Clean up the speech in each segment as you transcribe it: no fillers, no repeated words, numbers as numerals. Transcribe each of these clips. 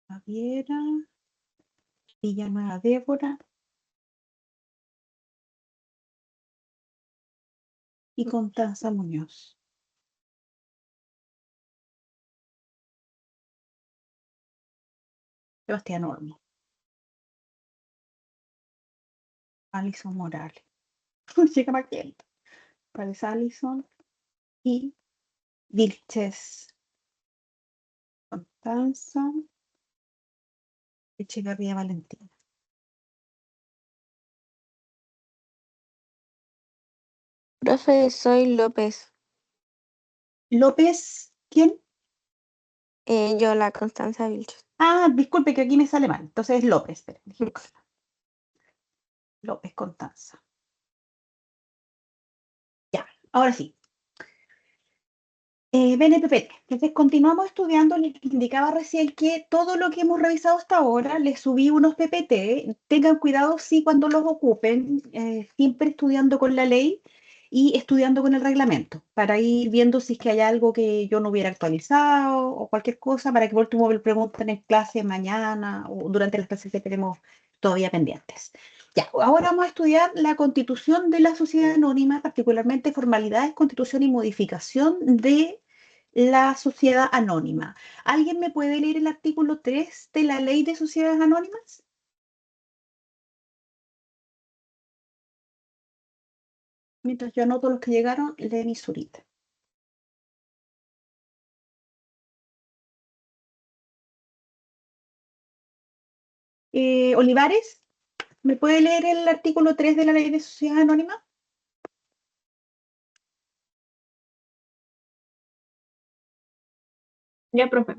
Javiera, Villanueva Débora y Constanza Muñoz. Sebastián Olmo. Alison Morales. Llega Maquelta. Parece Alison y Vilches. Constanza. Echeverría Valentina. Profe, soy López. López, ¿quién? Yo, la Constanza Vilches. Ah, disculpe que aquí me sale mal. Entonces es López. Espera, dije López Constanza. Ya, ahora sí. BNPP. Entonces continuamos estudiando. Les indicaba recién que todo lo que hemos revisado hasta ahora, les subí unos PPT. Tengan cuidado, sí, cuando los ocupen, siempre estudiando con la ley y estudiando con el reglamento, para ir viendo si es que hay algo que yo no hubiera actualizado o cualquier cosa, para que por último me pregunten en clase mañana o durante las clases que tenemos todavía pendientes. Ya, ahora vamos a estudiar la constitución de la sociedad anónima, particularmente formalidades, constitución y modificación de la sociedad anónima. ¿Alguien me puede leer el artículo 3 de la ley de sociedades anónimas? Mientras yo anoto los que llegaron, lee mi surita. Olivares, ¿me puede leer el artículo 3 de la ley de sociedades anónimas? Ya, profe.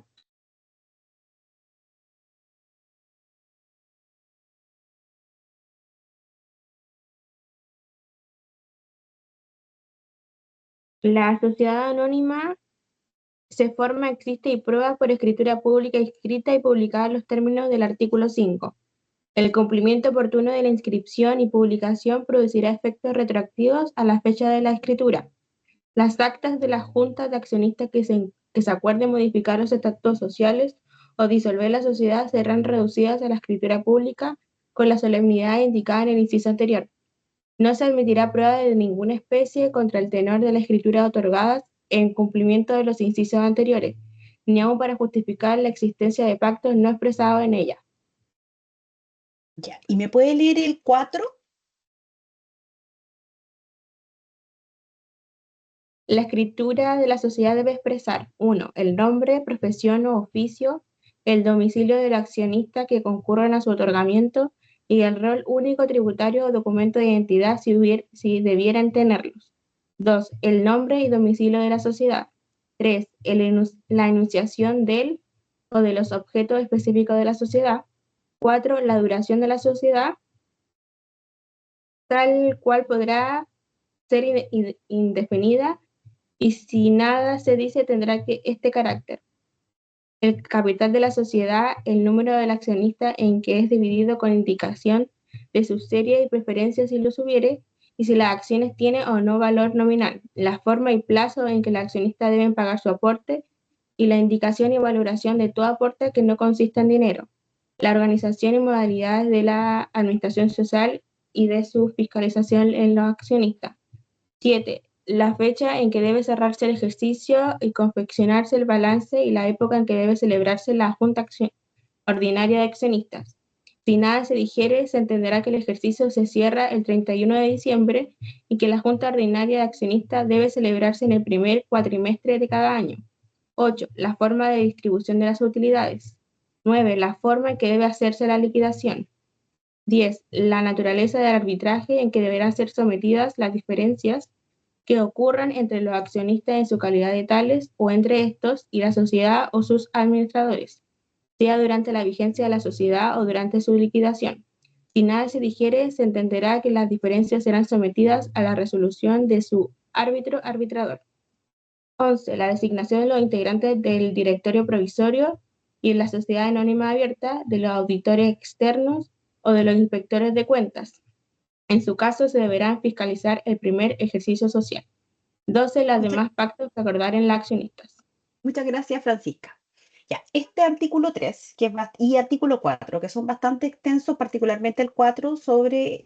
La sociedad anónima se forma, existe y prueba por escritura pública inscrita y publicada en los términos del artículo 5. El cumplimiento oportuno de la inscripción y publicación producirá efectos retroactivos a la fecha de la escritura. Las actas de las juntas de accionistas que se acuerden modificar los estatutos sociales o disolver la sociedad serán reducidas a la escritura pública con la solemnidad indicada en el inciso anterior. No se admitirá prueba de ninguna especie contra el tenor de la escritura otorgadas en cumplimiento de los incisos anteriores, ni aun para justificar la existencia de pactos no expresados en ella. Ya. ¿Y me puede leer el 4? La escritura de la sociedad debe expresar: 1. El nombre, profesión o oficio, el domicilio del accionista que concurran a su otorgamiento y el rol único tributario o documento de identidad si debieran tenerlos. 2. El nombre y domicilio de la sociedad. 3. La enunciación del o de los objetos específicos de la sociedad. 4. La duración de la sociedad, tal cual podrá ser indefinida, y si nada se dice tendrá que este carácter: el capital de la sociedad, el número del accionista en que es dividido con indicación de su serie y preferencia si los hubiere, y si las acciones tienen o no valor nominal, la forma y plazo en que los accionistas deben pagar su aporte, y la indicación y valoración de todo aporte que no consista en dinero, la organización y modalidades de la administración social y de su fiscalización en los accionistas. 7. La fecha en que debe cerrarse el ejercicio y confeccionarse el balance y la época en que debe celebrarse la Junta Ordinaria de Accionistas. Si nada se dijere, se entenderá que el ejercicio se cierra el 31 de diciembre y que la Junta Ordinaria de Accionistas debe celebrarse en el primer cuatrimestre de cada año. 8. La forma de distribución de las utilidades. 9. La forma en que debe hacerse la liquidación. 10. La naturaleza del arbitraje en que deberán ser sometidas las diferencias que ocurran entre los accionistas en su calidad de tales o entre estos y la sociedad o sus administradores, sea durante la vigencia de la sociedad o durante su liquidación. Si nada se dijere, se entenderá que las diferencias serán sometidas a la resolución de su árbitro arbitrador. 11. La designación de los integrantes del directorio provisorio y en la sociedad anónima abierta, de los auditores externos o de los inspectores de cuentas. En su caso, se deberán fiscalizar el primer ejercicio social. 12. Los demás pactos que acordaren las accionistas. Muchas gracias, Francisca. Ya, este artículo 3 y artículo 4, que son bastante extensos, particularmente el 4 sobre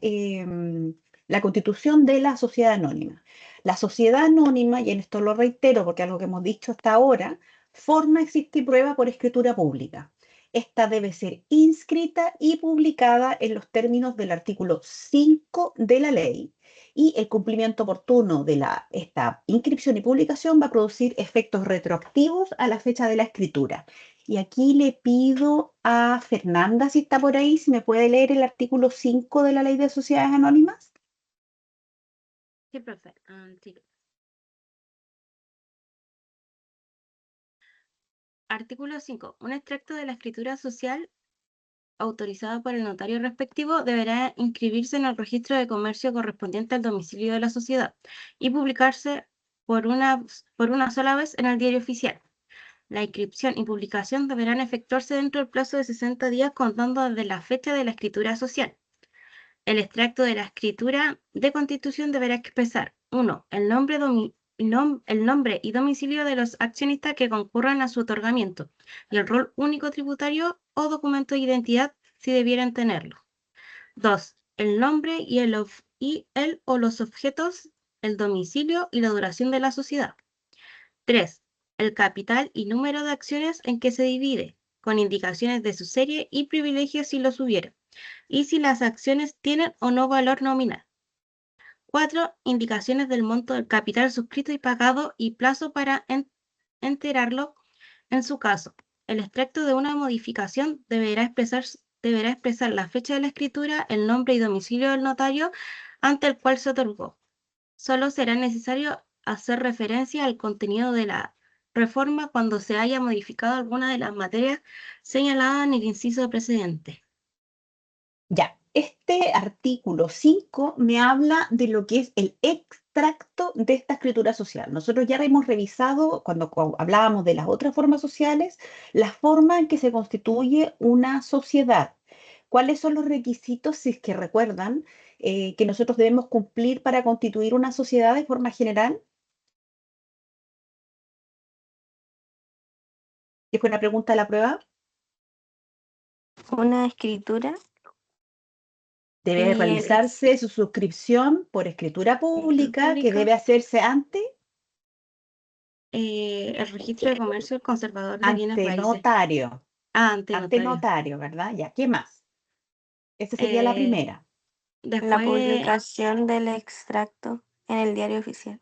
la constitución de la sociedad anónima. La sociedad anónima, y en esto lo reitero porque es algo que hemos dicho hasta ahora, forma, existe y prueba por escritura pública. Esta debe ser inscrita y publicada en los términos del artículo 5 de la ley, y el cumplimiento oportuno de esta inscripción y publicación va a producir efectos retroactivos a la fecha de la escritura. Y aquí le pido a Fernanda, si está por ahí, si me puede leer el artículo 5 de la Ley de Sociedades Anónimas. Sí, profe. Sí. Artículo 5. Un extracto de la escritura social autorizado por el notario respectivo deberá inscribirse en el registro de comercio correspondiente al domicilio de la sociedad y publicarse por una sola vez en el diario oficial. La inscripción y publicación deberán efectuarse dentro del plazo de 60 días contando desde la fecha de la escritura social. El extracto de la escritura de constitución deberá expresar: 1. El nombre y domicilio de los accionistas que concurran a su otorgamiento y el rol único tributario o documento de identidad si debieran tenerlo. 2. El nombre y el o los objetos, el domicilio y la duración de la sociedad. 3. El capital y número de acciones en que se divide, con indicaciones de su serie y privilegios si los hubiera, y si las acciones tienen o no valor nominal. 4. Indicaciones del monto del capital suscrito y pagado y plazo para enterarlo en su caso. El extracto de una modificación deberá expresar la fecha de la escritura, el nombre y domicilio del notario ante el cual se otorgó. Solo será necesario hacer referencia al contenido de la reforma cuando se haya modificado alguna de las materias señaladas en el inciso precedente. Ya, este artículo 5 me habla de lo que es el extracto de esta escritura social. Nosotros ya hemos revisado, cuando hablábamos de las otras formas sociales, la forma en que se constituye una sociedad. ¿Cuáles son los requisitos, si es que recuerdan, que nosotros debemos cumplir para constituir una sociedad de forma general? ¿Es una pregunta de la prueba? Una escritura Debe y realizarse su suscripción por escritura pública, que debe hacerse ante el registro de comercio del conservador de bienes ante raíces. notario. Ante Ante notario. notario, ¿verdad? Ya, ¿qué más? Esa sería la primera. Después, la publicación del extracto en el diario oficial.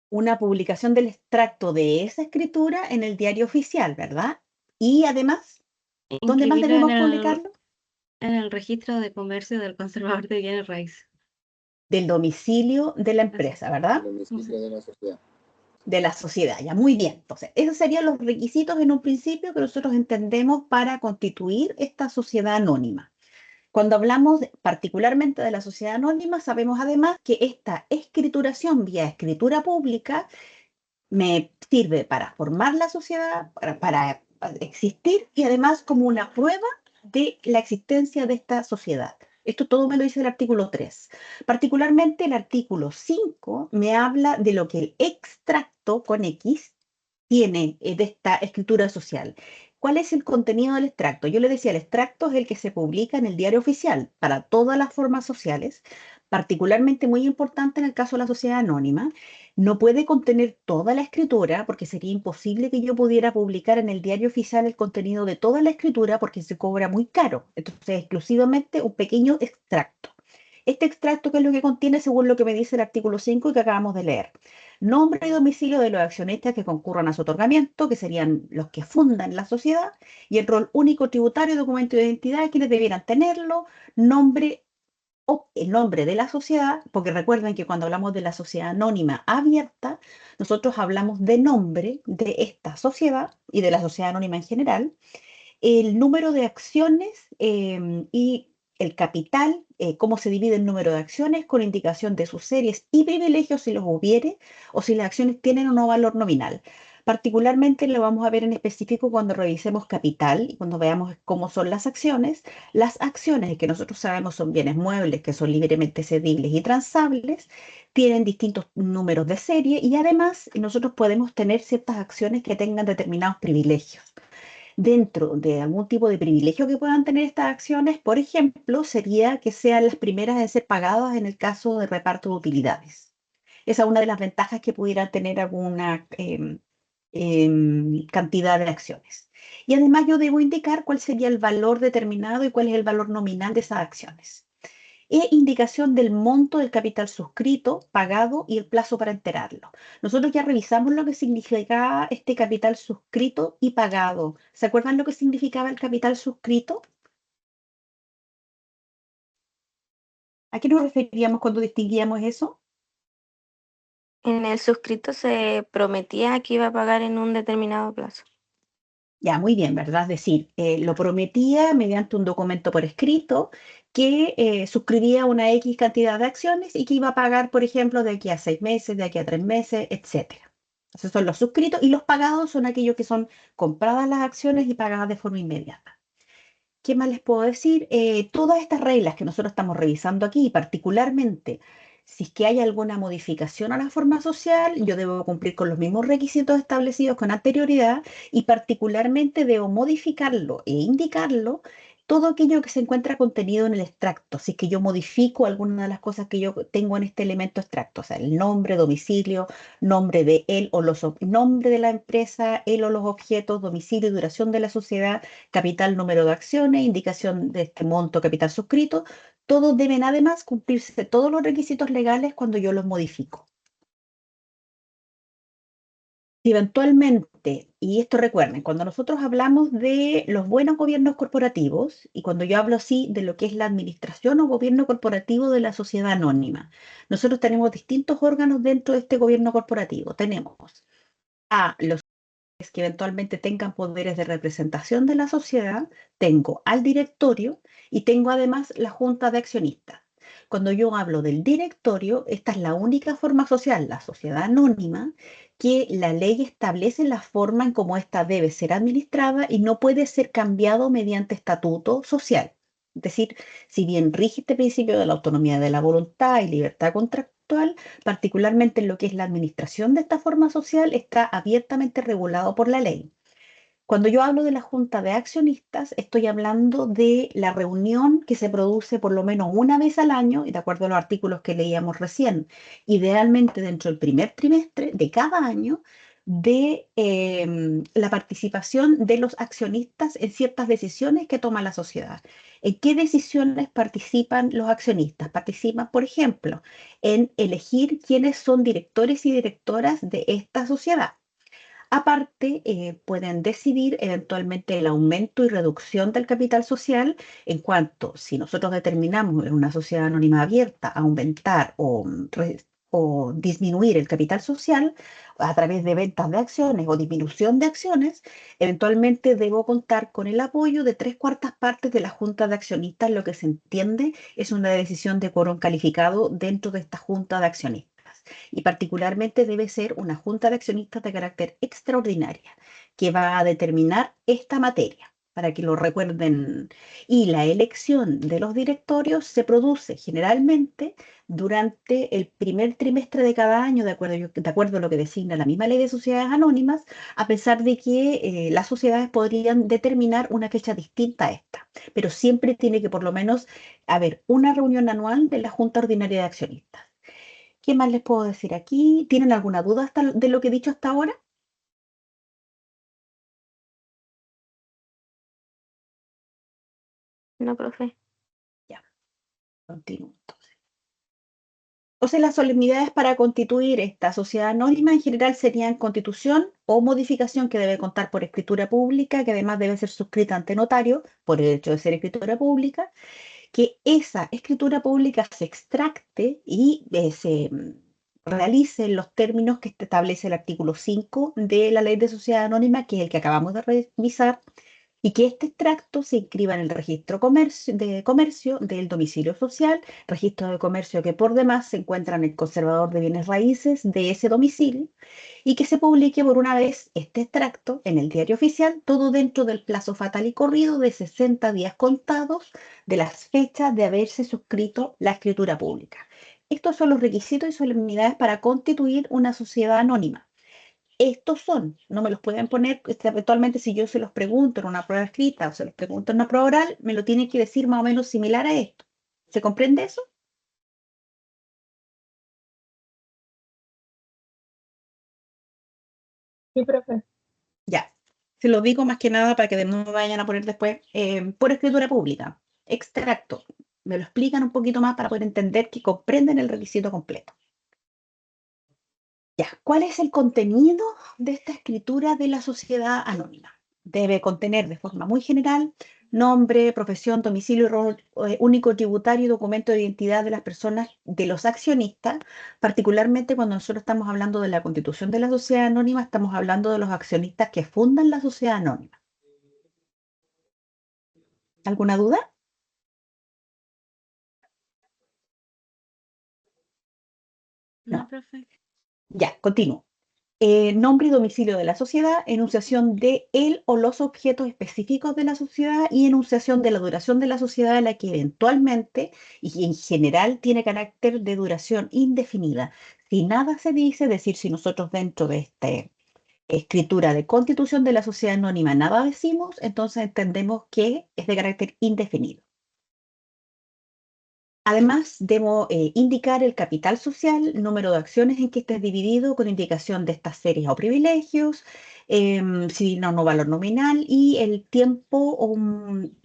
Una publicación del extracto de esa escritura en el diario oficial, ¿verdad? Y además, ¿dónde más inscribirlo debemos publicarlo? en el registro de comercio del conservador de bienes raíces. Del domicilio de la empresa, ¿verdad? Domicilio de la sociedad. De la sociedad, ya, muy bien. Entonces, esos serían los requisitos en un principio que nosotros entendemos para constituir esta sociedad anónima. Cuando hablamos particularmente de la sociedad anónima, sabemos además que esta escrituración vía escritura pública me sirve para formar la sociedad, para existir y además como una prueba de la existencia de esta sociedad. Esto todo me lo dice el artículo 3. Particularmente el artículo 5 me habla de lo que el extracto con X tiene de esta escritura social. ¿Cuál es el contenido del extracto? Yo le decía, el extracto es el que se publica en el diario oficial para todas las formas sociales, particularmente muy importante en el caso de la sociedad anónima. No puede contener toda la escritura porque sería imposible que yo pudiera publicar en el diario oficial el contenido de toda la escritura porque se cobra muy caro. Entonces, exclusivamente un pequeño extracto. Este extracto, ¿qué es lo que contiene según lo que me dice el artículo 5 y que acabamos de leer? Nombre y domicilio de los accionistas que concurran a su otorgamiento, que serían los que fundan la sociedad, y el rol único tributario y documento de identidad, quienes debieran tenerlo, nombre o el nombre de la sociedad, porque recuerden que cuando hablamos de la sociedad anónima abierta, nosotros hablamos de nombre de esta sociedad y de la sociedad anónima en general, el número de acciones y el capital, cómo se divide el número de acciones con indicación de sus series y privilegios si los hubiere o si las acciones tienen o no valor nominal. Particularmente lo vamos a ver en específico cuando revisemos capital y cuando veamos cómo son las acciones. Las acciones que nosotros sabemos son bienes muebles, que son libremente cedibles y transables, tienen distintos números de serie y además nosotros podemos tener ciertas acciones que tengan determinados privilegios. Dentro de algún tipo de privilegio que puedan tener estas acciones, por ejemplo, sería que sean las primeras en ser pagadas en el caso de reparto de utilidades. Esa es una de las ventajas que pudiera tener alguna cantidad de acciones. Y además yo debo indicar cuál sería el valor determinado y cuál es el valor nominal de esas acciones. E indicación del monto del capital suscrito, pagado y el plazo para enterarlo. Nosotros ya revisamos lo que significaba este capital suscrito y pagado. ¿Se acuerdan lo que significaba el capital suscrito? ¿A qué nos referíamos cuando distinguíamos eso? En el suscrito se prometía que iba a pagar en un determinado plazo. Ya, muy bien, ¿verdad? Es decir, lo prometía mediante un documento por escrito que suscribía una X cantidad de acciones y que iba a pagar, por ejemplo, de aquí a 6 meses, de aquí a 3 meses, etcétera. Esos son los suscritos y los pagados son aquellos que son compradas las acciones y pagadas de forma inmediata. ¿Qué más les puedo decir? Todas estas reglas que nosotros estamos revisando aquí, particularmente si es que hay alguna modificación a la forma social, yo debo cumplir con los mismos requisitos establecidos con anterioridad y particularmente debo modificarlo e indicarlo todo aquello que se encuentra contenido en el extracto. Si es que yo modifico alguna de las cosas que yo tengo en este elemento extracto, o sea, el nombre, domicilio, nombre de él o nombre de la empresa, él o los objetos, domicilio y duración de la sociedad, capital, número de acciones, indicación de este monto, capital suscrito, todos deben además cumplirse todos los requisitos legales cuando yo los modifico. Si eventualmente, y esto recuerden, cuando nosotros hablamos de los buenos gobiernos corporativos, y cuando yo hablo así de lo que es la administración o gobierno corporativo de la sociedad anónima, nosotros tenemos distintos órganos dentro de este gobierno corporativo. Tenemos a los que eventualmente tengan poderes de representación de la sociedad, tengo al directorio y tengo además la junta de accionistas. Cuando yo hablo del directorio, esta es la única forma social, la sociedad anónima, que la ley establece la forma en cómo ésta debe ser administrada y no puede ser cambiado mediante estatuto social. Es decir, si bien rige este principio de la autonomía de la voluntad y libertad contractual, particularmente en lo que es la administración de esta forma social, está abiertamente regulado por la ley. Cuando yo hablo de la junta de accionistas, estoy hablando de la reunión que se produce por lo menos una vez al año, y de acuerdo a los artículos que leíamos recién, idealmente dentro del primer trimestre de cada año, de la participación de los accionistas en ciertas decisiones que toma la sociedad. ¿En qué decisiones participan los accionistas? Participan, por ejemplo, en elegir quiénes son directores y directoras de esta sociedad. Aparte, pueden decidir eventualmente el aumento y reducción del capital social en cuanto, si nosotros determinamos en una sociedad anónima abierta, aumentar o disminuir el capital social a través de ventas de acciones o disminución de acciones, eventualmente debo contar con el apoyo de 3/4 partes de la junta de accionistas, lo que se entiende es una decisión de quórum calificado dentro de esta junta de accionistas y particularmente debe ser una junta de accionistas de carácter extraordinaria que va a determinar esta materia, para que lo recuerden. Y la elección de los directorios se produce generalmente durante el primer trimestre de cada año, de acuerdo a lo que designa la misma ley de sociedades anónimas, a pesar de que las sociedades podrían determinar una fecha distinta a esta. Pero siempre tiene que por lo menos haber una reunión anual de la Junta Ordinaria de Accionistas. ¿Qué más les puedo decir aquí? ¿Tienen alguna duda de lo que he dicho hasta ahora? No, profe. Ya, continúo entonces. Entonces, las solemnidades para constituir esta sociedad anónima en general serían constitución o modificación que debe contar por escritura pública, que además debe ser suscrita ante notario por el hecho de ser escritura pública, que esa escritura pública se extracte y realice en los términos que establece el artículo 5 de la Ley de Sociedad Anónima, que es el que acabamos de revisar, y que este extracto se inscriba en el registro de comercio del domicilio social, registro de comercio que por demás se encuentra en el conservador de bienes raíces de ese domicilio, y que se publique por una vez este extracto en el diario oficial, todo dentro del plazo fatal y corrido de 60 días contados de las fechas de haberse suscrito la escritura pública. Estos son los requisitos y solemnidades para constituir una sociedad anónima. estos son, no me los pueden poner, eventualmente si yo se los pregunto en una prueba escrita o se los pregunto en una prueba oral, me lo tienen que decir más o menos similar a esto. ¿Se comprende eso? Sí, profe. Ya, se lo digo más que nada para que no me vayan a poner después por escritura pública. Extracto. Me lo explican un poquito más para poder entender que comprenden el requisito completo. Ya, ¿cuál es el contenido de esta escritura de la sociedad anónima? Debe contener de forma muy general nombre, profesión, domicilio, rol, único tributario y documento de identidad de las personas, de los accionistas, particularmente cuando nosotros estamos hablando de la constitución de la sociedad anónima, estamos hablando de los accionistas que fundan la sociedad anónima. ¿Alguna duda? No, No. profe. Ya, continúo. Nombre y domicilio de la sociedad, enunciación de él o los objetos específicos de la sociedad y enunciación de la duración de la sociedad, la que eventualmente y en general tiene carácter de duración indefinida. Si nada se dice, es decir, si nosotros dentro de esta escritura de constitución de la sociedad anónima nada decimos, entonces entendemos que es de carácter indefinido. Además, debo indicar el capital social, número de acciones en que esté dividido con indicación de estas series o privilegios, si no valor nominal y el tiempo,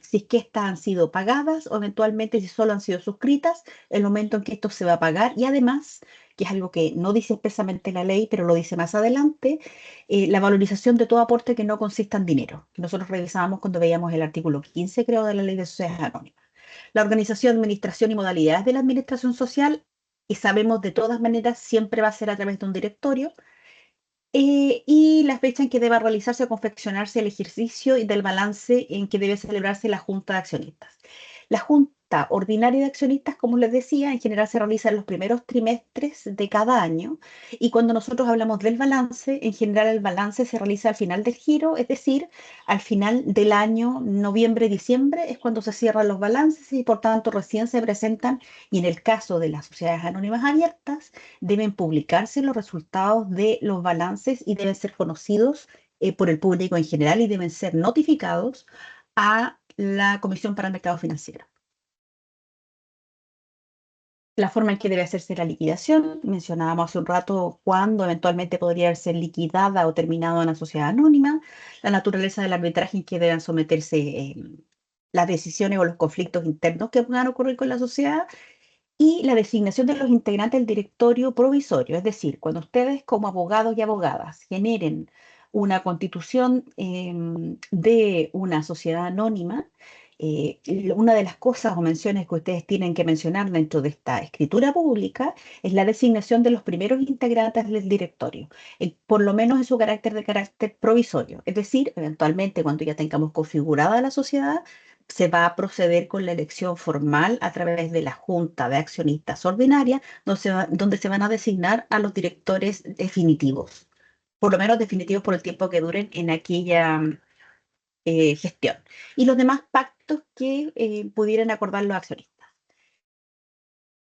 si es que estas han sido pagadas o eventualmente si solo han sido suscritas, el momento en que esto se va a pagar y además, que es algo que no dice expresamente la ley, pero lo dice más adelante, la valorización de todo aporte que no consista en dinero, que nosotros revisábamos cuando veíamos el artículo 15, creo, de la Ley de Sociedades Anónimas. La organización, administración y modalidades de la administración social, y sabemos de todas maneras, siempre va a ser a través de un directorio, y la fecha en que deba realizarse o confeccionarse el ejercicio y del balance en que debe celebrarse la Junta de Accionistas. La Junta Ordinaria de Accionistas, como les decía, en general se realiza en los primeros trimestres de cada año y cuando nosotros hablamos del balance, en general el balance se realiza al final del giro, es decir, al final del año noviembre-diciembre es cuando se cierran los balances y por tanto recién se presentan y en el caso de las sociedades anónimas abiertas, deben publicarse los resultados de los balances y deben ser conocidos por el público en general y deben ser notificados a la Comisión para el Mercado Financiero. La forma en que debe hacerse la liquidación, mencionábamos hace un rato cuándo eventualmente podría ser liquidada o terminada una sociedad anónima, la naturaleza del arbitraje en que deben someterse las decisiones o los conflictos internos que puedan ocurrir con la sociedad y la designación de los integrantes del directorio provisorio, es decir, cuando ustedes como abogados y abogadas generen una constitución de una sociedad anónima, una de las cosas o menciones que ustedes tienen que mencionar dentro de esta escritura pública es la designación de los primeros integrantes del directorio, por lo menos en su carácter de carácter provisorio, es decir, eventualmente cuando ya tengamos configurada la sociedad, se va a proceder con la elección formal a través de la Junta de Accionistas Ordinaria, donde se van a designar a los directores definitivos, por lo menos definitivos por el tiempo que duren en aquella gestión. Y los demás pactos que pudieran acordar los accionistas.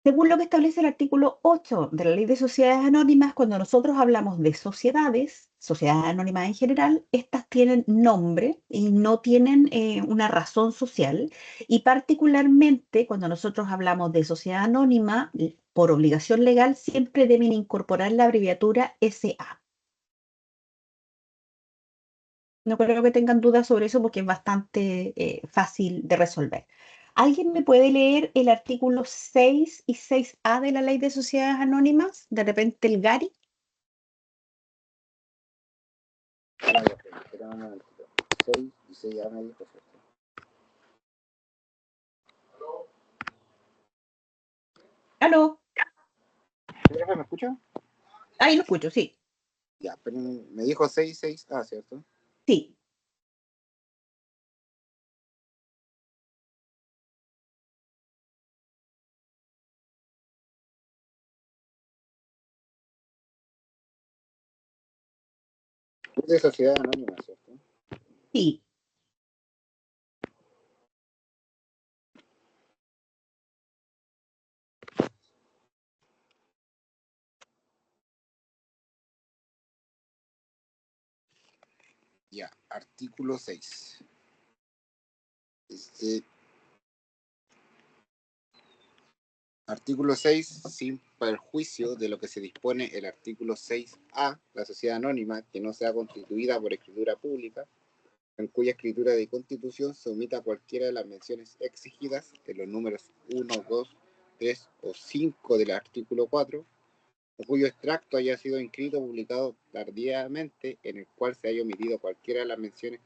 Según lo que establece el artículo 8 de la Ley de Sociedades Anónimas, cuando nosotros hablamos de sociedades, sociedades anónimas en general, estas tienen nombre y no tienen una razón social. Y particularmente cuando nosotros hablamos de sociedad anónima, por obligación legal, siempre deben incorporar la abreviatura SA. No creo que tengan dudas sobre eso porque es bastante fácil de resolver. ¿Alguien me puede leer el artículo 6 y 6A de la Ley de Sociedades Anónimas? De repente el Gary. Ah, ya, espera un momentito. 6 y 6 ya me dijo, ¿cierto? ¿Aló? ¿Sí, profe, me escucha? Ahí lo escucho, sí. Ya, pero me dijo 6 6A, ¿cierto? Sí. Es de sociedad anónima, ¿cierto? Sí. Ya, artículo 6. Artículo 6, sin perjuicio de lo que se dispone el artículo 6A, la sociedad anónima que no sea constituida por escritura pública, en cuya escritura de constitución se omita cualquiera de las menciones exigidas en los números 1, 2, 3 o 5 del artículo 4, o cuyo extracto haya sido inscrito o publicado tardíamente, en el cual se haya omitido cualquiera de las menciones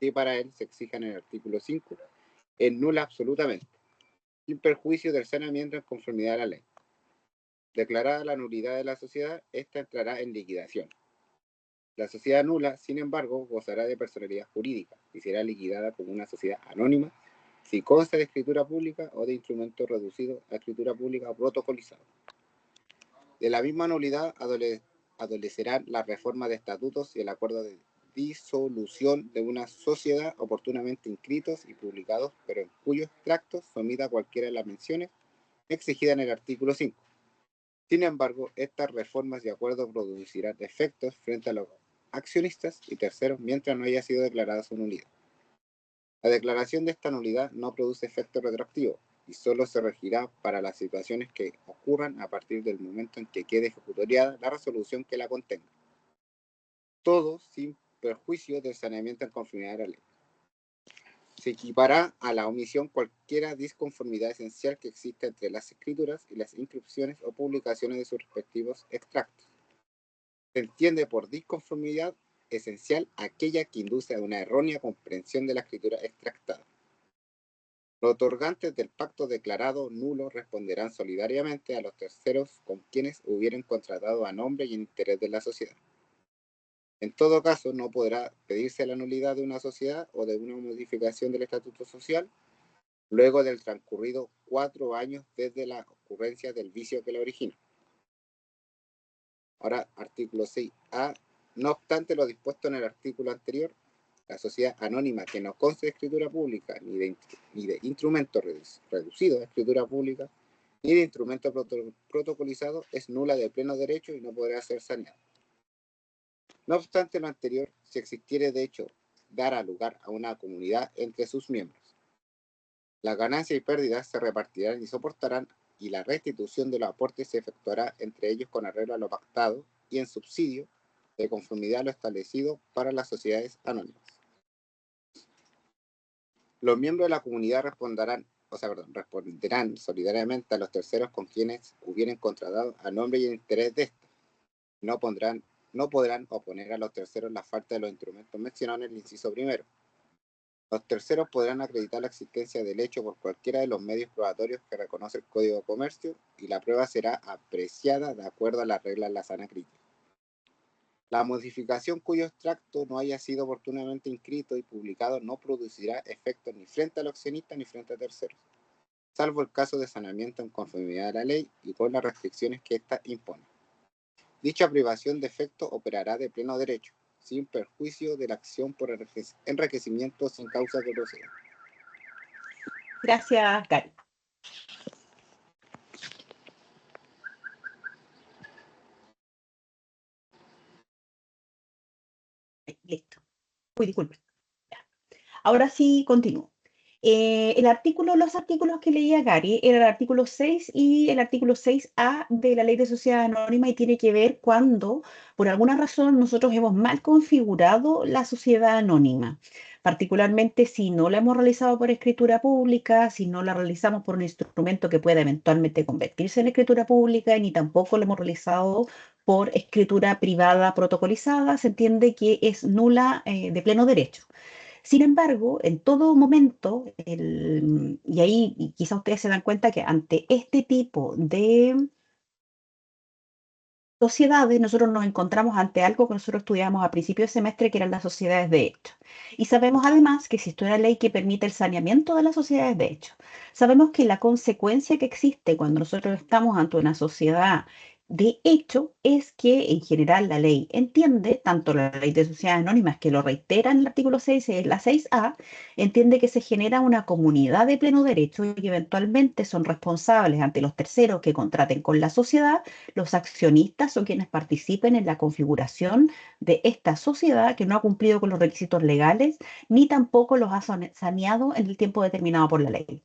que para él se exijan en el artículo 5, es nula absolutamente, sin perjuicio del saneamiento en conformidad a la ley. Declarada la nulidad de la sociedad, ésta entrará en liquidación. La sociedad nula, sin embargo, gozará de personalidad jurídica y será liquidada como una sociedad anónima si consta de escritura pública o de instrumento reducido a escritura pública o protocolizado. De la misma nulidad adolecerán las reformas de estatutos y el acuerdo de disolución de una sociedad oportunamente inscritos y publicados, pero en cuyo extracto se omita cualquiera de las menciones exigidas en el artículo 5. Sin embargo, estas reformas y acuerdos producirán efectos frente a los accionistas y terceros mientras no haya sido declarada su nulidad. La declaración de esta nulidad no produce efecto retroactivo y solo se regirá para las situaciones que ocurran a partir del momento en que quede ejecutoriada la resolución que la contenga. Todo sin perjuicio del saneamiento en conformidad a la ley. Se equipará a la omisión cualquiera disconformidad esencial que exista entre las escrituras y las inscripciones o publicaciones de sus respectivos extractos. Se entiende por disconformidad esencial aquella que induce a una errónea comprensión de la escritura extractada. Los otorgantes del pacto declarado nulo responderán solidariamente a los terceros con quienes hubieran contratado a nombre y en interés de la sociedad. En todo caso, no podrá pedirse la nulidad de una sociedad o de una modificación del estatuto social luego del transcurrido 4 años desde la ocurrencia del vicio que la origina. Ahora, artículo 6A. No obstante lo dispuesto en el artículo anterior, la sociedad anónima que no conste de escritura pública ni de instrumento reducido de escritura pública ni de instrumento protocolizado es nula de pleno derecho y no podrá ser saneada. No obstante lo anterior, si existiere de hecho dará lugar a una comunidad entre sus miembros, las ganancias y pérdidas se repartirán y soportarán y la restitución de los aportes se efectuará entre ellos con arreglo a lo pactado y en subsidio de conformidad a lo establecido para las sociedades anónimas. Los miembros de la comunidad responderán solidariamente a los terceros con quienes hubieran contratado a nombre y en interés de estos. No podrán oponer a los terceros la falta de los instrumentos mencionados en el inciso primero. Los terceros podrán acreditar la existencia del hecho por cualquiera de los medios probatorios que reconoce el Código de Comercio y la prueba será apreciada de acuerdo a las reglas de la sana crítica. La modificación cuyo extracto no haya sido oportunamente inscrito y publicado no producirá efectos ni frente al accionista ni frente a terceros, salvo el caso de saneamiento en conformidad a la ley y con las restricciones que ésta impone. Dicha privación de efecto operará de pleno derecho, sin perjuicio de la acción por enriquecimiento sin causa que proceda. Gracias, Gary. Listo. Uy, disculpe. Ahora sí, continúo. Los artículos que leía Gary era el artículo 6 y el artículo 6A de la Ley de Sociedad Anónima y tiene que ver cuando, por alguna razón, nosotros hemos mal configurado la sociedad anónima, particularmente si no la hemos realizado por escritura pública, si no la realizamos por un instrumento que pueda eventualmente convertirse en escritura pública, y ni tampoco la hemos realizado por escritura privada protocolizada, se entiende que es nula de pleno derecho. Sin embargo, en todo momento, y ahí quizás ustedes se dan cuenta que ante este tipo de sociedades, nosotros nos encontramos ante algo que nosotros estudiamos a principio de semestre, que eran las sociedades de hecho. Y sabemos además que existe una ley que permite el saneamiento de las sociedades de hecho. Sabemos que la consecuencia que existe cuando nosotros estamos ante una sociedad De hecho, es que en general la ley entiende, tanto la ley de sociedades anónimas, que lo reitera en el artículo 6, la 6A, entiende que se genera una comunidad de pleno derecho y que eventualmente son responsables ante los terceros que contraten con la sociedad, los accionistas o quienes participen en la configuración de esta sociedad que no ha cumplido con los requisitos legales ni tampoco los ha saneado en el tiempo determinado por la ley.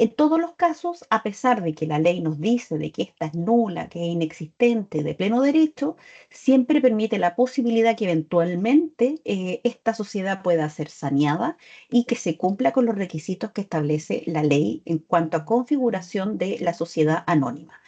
En todos los casos, a pesar de que la ley nos dice de que esta es nula, que es inexistente, de pleno derecho, siempre permite la posibilidad que eventualmente esta sociedad pueda ser saneada y que se cumpla con los requisitos que establece la ley en cuanto a configuración de la sociedad anónima.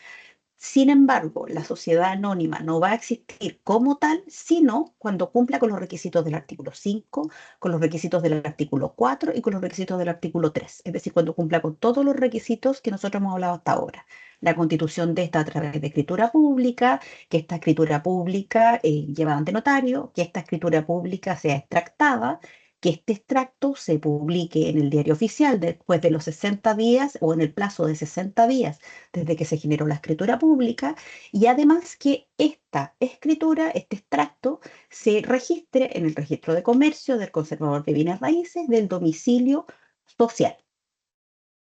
Sin embargo, la sociedad anónima no va a existir como tal, sino cuando cumpla con los requisitos del artículo 5, con los requisitos del artículo 4 y con los requisitos del artículo 3. Es decir, cuando cumpla con todos los requisitos que nosotros hemos hablado hasta ahora. La constitución de esta a través de escritura pública, que esta escritura pública llevada ante notario, que esta escritura pública sea extractada, que este extracto se publique en el diario oficial después de los 60 días o en el plazo de 60 días desde que se generó la escritura pública, y además que esta escritura, este extracto, se registre en el registro de comercio del conservador de bienes raíces del domicilio social.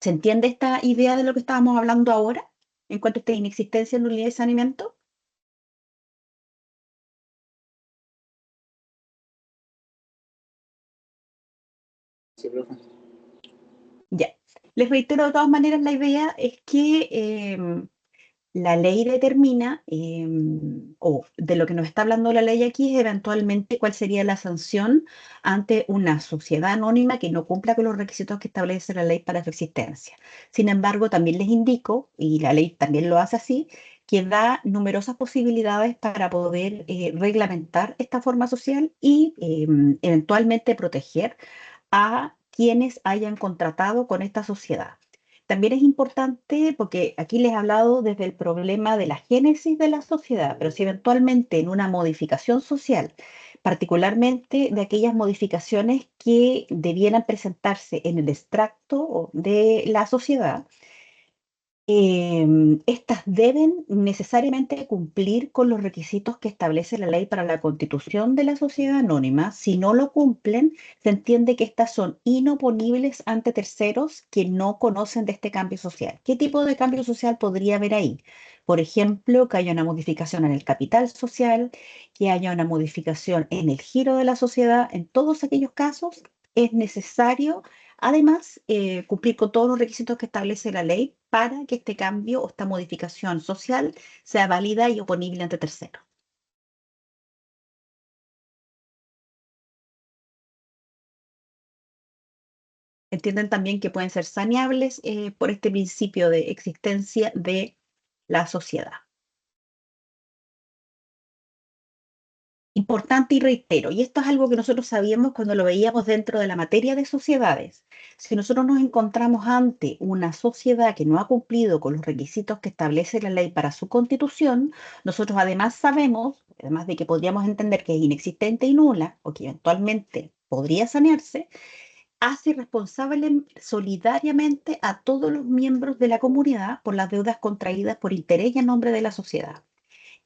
¿Se entiende esta idea de lo que estábamos hablando ahora en cuanto a esta inexistencia, nulidad y saneamiento? Sí, profe. Ya. Les reitero de todas maneras, la idea es que la ley determina, o de lo que nos está hablando la ley aquí, es eventualmente cuál sería la sanción ante una sociedad anónima que no cumpla con los requisitos que establece la ley para su existencia. Sin embargo, también les indico, y la ley también lo hace así, que da numerosas posibilidades para poder reglamentar esta forma social y eventualmente proteger a quienes hayan contratado con esta sociedad. También es importante porque aquí les he hablado desde el problema de la génesis de la sociedad, pero si eventualmente en una modificación social, particularmente de aquellas modificaciones que debieran presentarse en el extracto de la sociedad, estas deben necesariamente cumplir con los requisitos que establece la ley para la constitución de la sociedad anónima. Si no lo cumplen, se entiende que estas son inoponibles ante terceros que no conocen de este cambio social. ¿Qué tipo de cambio social podría haber ahí? Por ejemplo, que haya una modificación en el capital social, que haya una modificación en el giro de la sociedad. En todos aquellos casos es necesario además, cumplir con todos los requisitos que establece la ley para que este cambio o esta modificación social sea válida y oponible ante terceros. Entienden también que pueden ser saneables por este principio de existencia de la sociedad. Importante y reitero, y esto es algo que nosotros sabíamos cuando lo veíamos dentro de la materia de sociedades. Si nosotros nos encontramos ante una sociedad que no ha cumplido con los requisitos que establece la ley para su constitución, nosotros además sabemos, además de que podríamos entender que es inexistente y nula, o que eventualmente podría sanearse, hace responsable solidariamente a todos los miembros de la comunidad por las deudas contraídas por interés y en nombre de la sociedad.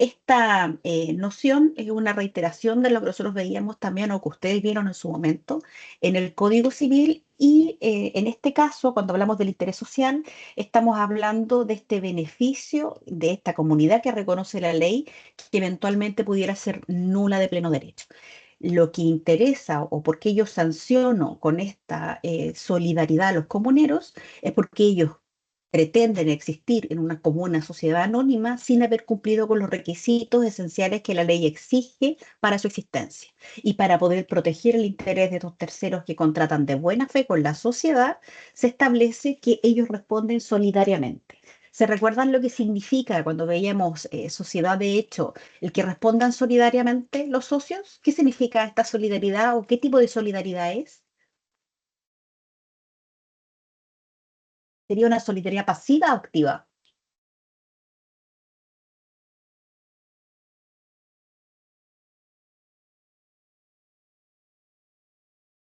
Esta noción es una reiteración de lo que nosotros veíamos también o que ustedes vieron en su momento en el Código Civil y en este caso, cuando hablamos del interés social, estamos hablando de este beneficio de esta comunidad que reconoce la ley que eventualmente pudiera ser nula de pleno derecho. Lo que interesa o por qué yo sanciono con esta solidaridad a los comuneros es porque ellos pretenden existir en una comuna sociedad anónima sin haber cumplido con los requisitos esenciales que la ley exige para su existencia. Y para poder proteger el interés de estos terceros que contratan de buena fe con la sociedad, se establece que ellos responden solidariamente. ¿Se recuerdan lo que significa cuando veíamos sociedad de hecho, el que respondan solidariamente los socios? ¿Qué significa esta solidaridad o qué tipo de solidaridad es? ¿Sería una solidaridad pasiva o activa?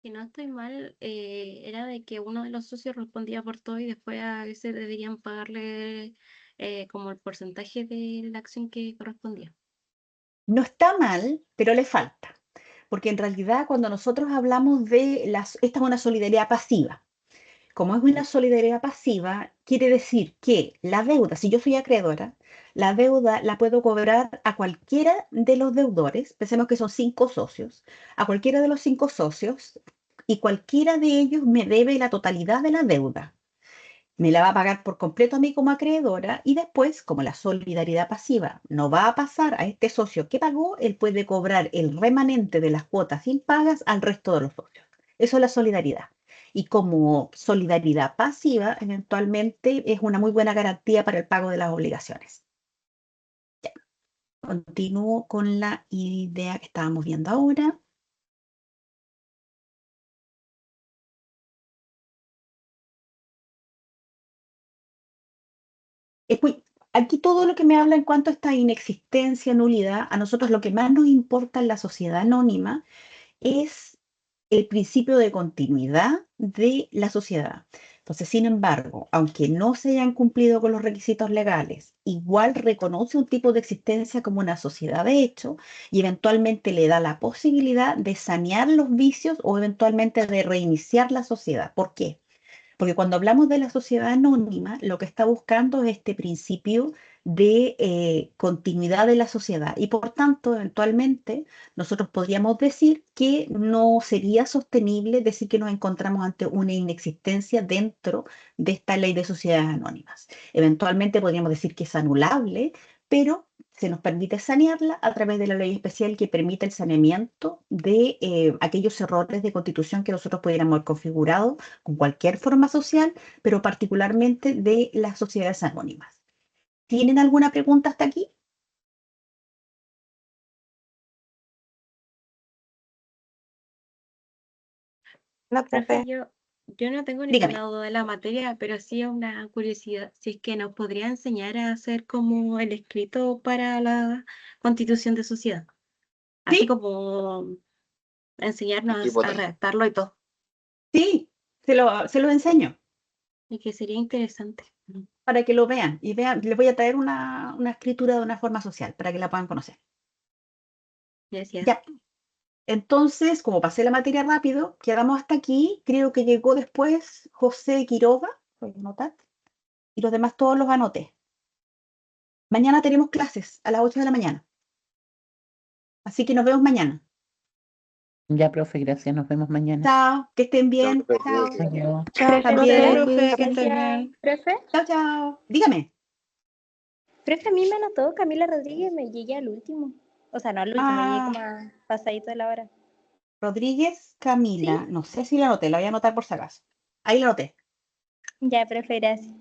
Si no estoy mal, era de que uno de los socios respondía por todo y después a ese deberían pagarle como el porcentaje de la acción que correspondía. No está mal, pero le falta. Porque en realidad cuando nosotros hablamos esta es una solidaridad pasiva. Como es una solidaridad pasiva, quiere decir que la deuda, si yo soy acreedora, la deuda la puedo cobrar a cualquiera de los deudores, pensemos que son 5 socios, a cualquiera de los 5 socios, y cualquiera de ellos me debe la totalidad de la deuda. Me la va a pagar por completo a mí como acreedora y después, como la solidaridad pasiva no va a pasar a este socio que pagó, él puede cobrar el remanente de las cuotas impagas al resto de los socios. Eso es la solidaridad. Y como solidaridad pasiva, eventualmente es una muy buena garantía para el pago de las obligaciones. Ya. Continúo con la idea que estábamos viendo ahora. Aquí todo lo que me habla en cuanto a esta inexistencia, nulidad, a nosotros lo que más nos importa en la sociedad anónima es el principio de continuidad de la sociedad. Entonces, sin embargo, aunque no se hayan cumplido con los requisitos legales, igual reconoce un tipo de existencia como una sociedad de hecho y eventualmente le da la posibilidad de sanear los vicios o eventualmente de reiniciar la sociedad. ¿Por qué? Porque cuando hablamos de la sociedad anónima, lo que está buscando es este principio de continuidad de la sociedad y por tanto, eventualmente, nosotros podríamos decir que no sería sostenible decir que nos encontramos ante una inexistencia dentro de esta ley de sociedades anónimas. Eventualmente podríamos decir que es anulable, pero se nos permite sanearla a través de la ley especial que permite el saneamiento de aquellos errores de constitución que nosotros pudiéramos haber configurado con cualquier forma social, pero particularmente de las sociedades anónimas. ¿Tienen alguna pregunta hasta aquí? No, Profe, profe. yo no tengo Dígame. ninguna duda de la materia, pero sí una curiosidad, si es que nos podría enseñar a hacer como el escrito para la constitución de sociedad, así Sí, como enseñarnos tipo a taller. redactarlo y todo, sí, se lo enseño y que sería interesante. para que lo vean. Y vean, les voy a traer una escritura de una forma social para que la puedan conocer. Gracias. Ya, entonces, como pasé la materia rápido, quedamos hasta aquí. Creo que llegó después José Quiroga, voy a anotar, y los demás todos los anoté. Mañana tenemos clases a las 8 de la mañana. Así que nos vemos mañana. Ya, profe, gracias. Nos vemos mañana. Chao, que estén bien. Profe, Chao. cuídese. Adiós. Chao, Profe, También. muchas Profe, que estés gracias. bien. Profe, Chao, chao. Dígame. Profe, a mí me anotó Camila Rodríguez, me llegué al último. O sea, no al último, llegué como a pasadito de la hora. Rodríguez Camila. ¿Sí? No sé si la anoté, la voy a anotar por si acaso. Ahí la anoté. Ya, profe, gracias.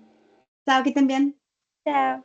Chao, que estén bien. Chao.